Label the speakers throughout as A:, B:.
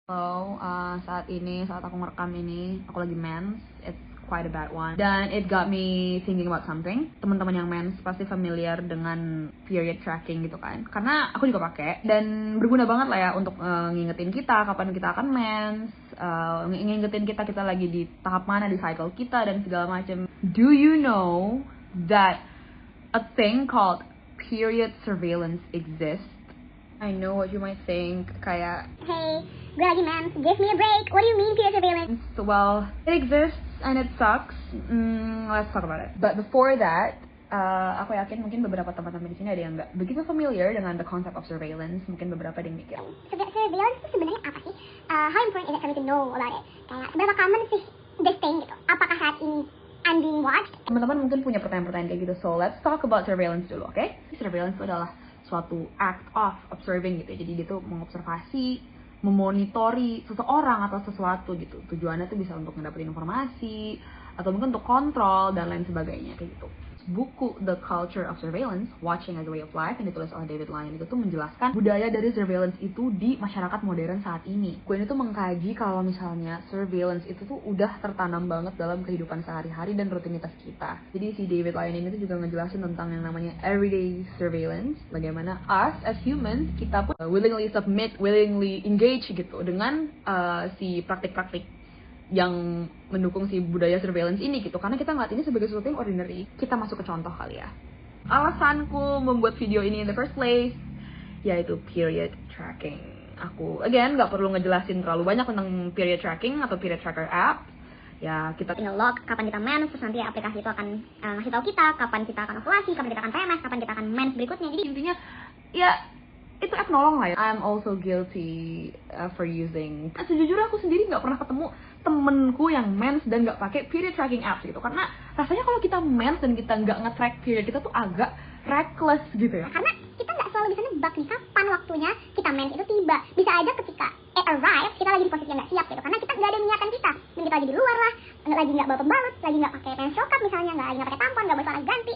A: Halo, saat aku ngerekam ini, aku lagi mens. It's quite a bad one. Dan it got me thinking about something. Teman-teman yang mens pasti familiar dengan period tracking gitu kan. Karena aku juga pakai dan berguna banget lah ya untuk ngingetin kita kapan kita akan mens, ngingetin kita lagi di tahap mana di cycle kita dan segala macam. Do you know that a thing called period surveillance exists? I know what you might think, kayak,
B: Hey, gue lagi mens, give me a break. What do you mean period surveillance?
A: well, it exists and it sucks. Let's talk about it. But before that, aku yakin mungkin beberapa teman-teman di sini ada yang nggak begitu familiar dengan the concept of surveillance. Mungkin beberapa ada yang mikir,
B: Surveillance itu sebenarnya apa sih? How important is it for me to know about it? Kayak seberapa common sih this thing gitu? Apakah saat ini I'm being watched?
A: teman-teman mungkin punya pertanyaan-pertanyaan kayak gitu. So let's talk about surveillance dulu, oke? Surveillance itu adalah suatu act of observing gitu. Jadi dia tuh mengobservasi, memonitori seseorang atau sesuatu gitu. Tujuannya tuh bisa untuk mendapatkan informasi atau mungkin untuk kontrol dan lain sebagainya kayak gitu. Buku The Culture of Surveillance, Watching as a Way of Life yang ditulis oleh David Lyon itu tuh menjelaskan budaya dari surveillance itu di masyarakat modern saat ini. Gue ini tuh mengkaji kalau misalnya surveillance itu tuh udah tertanam banget dalam kehidupan sehari-hari dan rutinitas kita. Jadi si David Lyon ini tuh juga ngejelasin tentang yang namanya everyday surveillance, bagaimana us as humans kita pun willingly submit, willingly engage gitu dengan si praktik-praktik yang mendukung si budaya surveillance ini gitu, karena kita ngeliat ini sebagai sesuatu yang ordinary. Kita masuk ke contoh kali ya. Alasanku membuat video ini in the first place yaitu period tracking. Aku again nggak perlu ngejelasin terlalu banyak tentang period tracking atau period tracker app. Ya kita
B: Tinggal log kapan kita mens, terus nanti aplikasi itu akan ngasih tahu kita kapan kita akan ovulasi, kapan kita akan PMS, kapan kita akan mens berikutnya. Jadi
A: intinya ya itu app nolong lah ya. I'm also guilty for using. Sejujurnya aku sendiri nggak pernah ketemu temenku yang mens dan nggak pakai period tracking apps gitu, karena rasanya kalau kita mens dan kita nggak nge-track period kita tuh agak reckless gitu ya.
B: karena kita nggak selalu bisa nebak nih kapan waktunya kita mens itu tiba. Bisa aja ketika it arrives kita lagi di posisi yang nggak siap gitu, karena kita nggak ada yang menyiapkan kita. Dan kita lagi di luar lah, lagi nggak bawa pembalut, lagi nggak pakai menstrual cup misalnya, lagi nggak pakai tampon, nggak boleh celana ganti.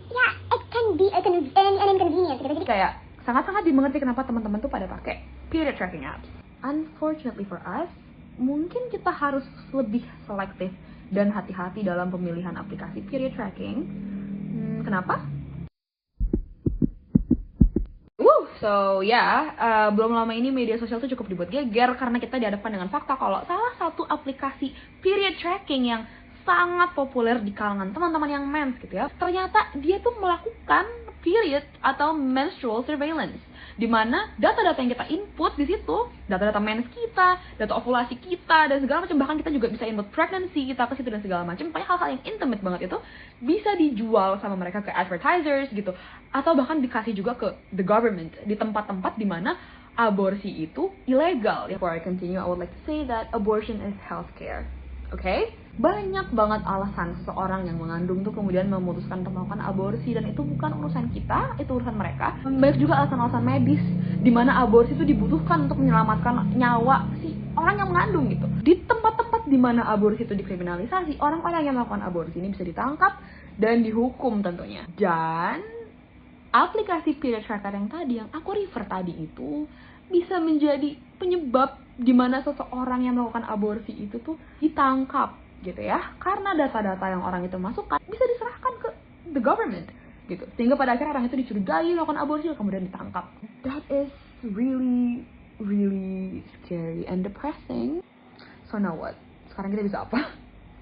B: Ya, it can be an inconvenience gitu. Jadi
A: Kayak sangat-sangat dimengerti kenapa teman-teman tuh pada pakai period tracking apps. Unfortunately for us, mungkin kita harus lebih selektif dan hati-hati dalam pemilihan aplikasi period tracking. Kenapa? So belum lama ini media sosial tuh cukup dibuat geger karena kita dihadapkan dengan fakta kalau salah satu aplikasi period tracking yang sangat populer di kalangan teman-teman yang mens gitu ya, ternyata dia tuh melakukan period atau menstrual surveillance, di mana data-data yang kita input di situ, data-data mens kita, data ovulasi kita dan segala macam, bahkan kita juga bisa input pregnancy kita ke situ dan segala macam. Pokoknya hal-hal yang intimate banget itu bisa dijual sama mereka ke advertisers gitu, atau bahkan dikasih juga ke the government di tempat-tempat di mana aborsi itu ilegal. Before I continue, I would like to say that abortion is healthcare. Okay? Banyak banget alasan seseorang yang mengandung tuh kemudian memutuskan untuk melakukan aborsi, dan itu bukan urusan kita, itu urusan mereka. Banyak juga alasan-alasan medis di mana aborsi itu dibutuhkan untuk menyelamatkan nyawa si orang yang mengandung gitu. Di tempat-tempat di mana aborsi itu dikriminalisasi, orang-orang yang melakukan aborsi ini bisa ditangkap dan dihukum tentunya. Dan aplikasi period tracker yang tadi yang aku refer tadi itu bisa menjadi penyebab di mana seseorang yang melakukan aborsi itu tuh ditangkap gitu ya, karena data-data yang orang itu masukkan bisa diserahkan ke the government gitu, sehingga pada akhirnya orang itu dicurigai melakukan aborsi kemudian ditangkap. That is really scary and depressing. So now what? Sekarang kita bisa apa?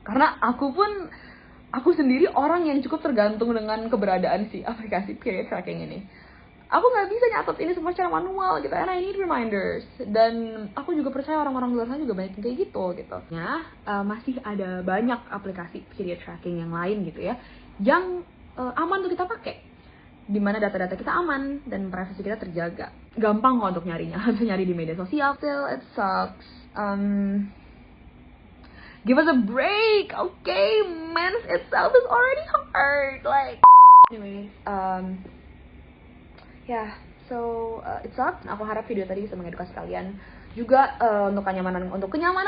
A: Karena aku sendiri orang yang cukup tergantung dengan keberadaan si aplikasi period tracking ini. Aku nggak bisa nyatet ini semua secara manual gitu, and I need reminders. Dan aku juga percaya orang-orang luar sana juga banyak yang kayak gitu. Masih ada banyak aplikasi period tracking yang lain gitu ya, yang aman untuk kita pakai, dimana data-data kita aman dan privasi kita terjaga. Gampang kok untuk nyarinya, bisa nyari di media sosial. Still, it sucks. Give us a break, okay? Mens itself is already hard. Like, anyways, it sucks. Aku harap video tadi bisa mengedukasi kalian juga untuk kenyamanan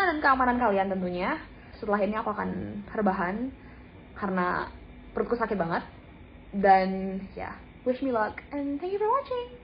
A: dan keamanan kalian tentunya. Setelah ini aku akan rebahan karena perutku sakit banget. Dan wish me luck and thank you for watching.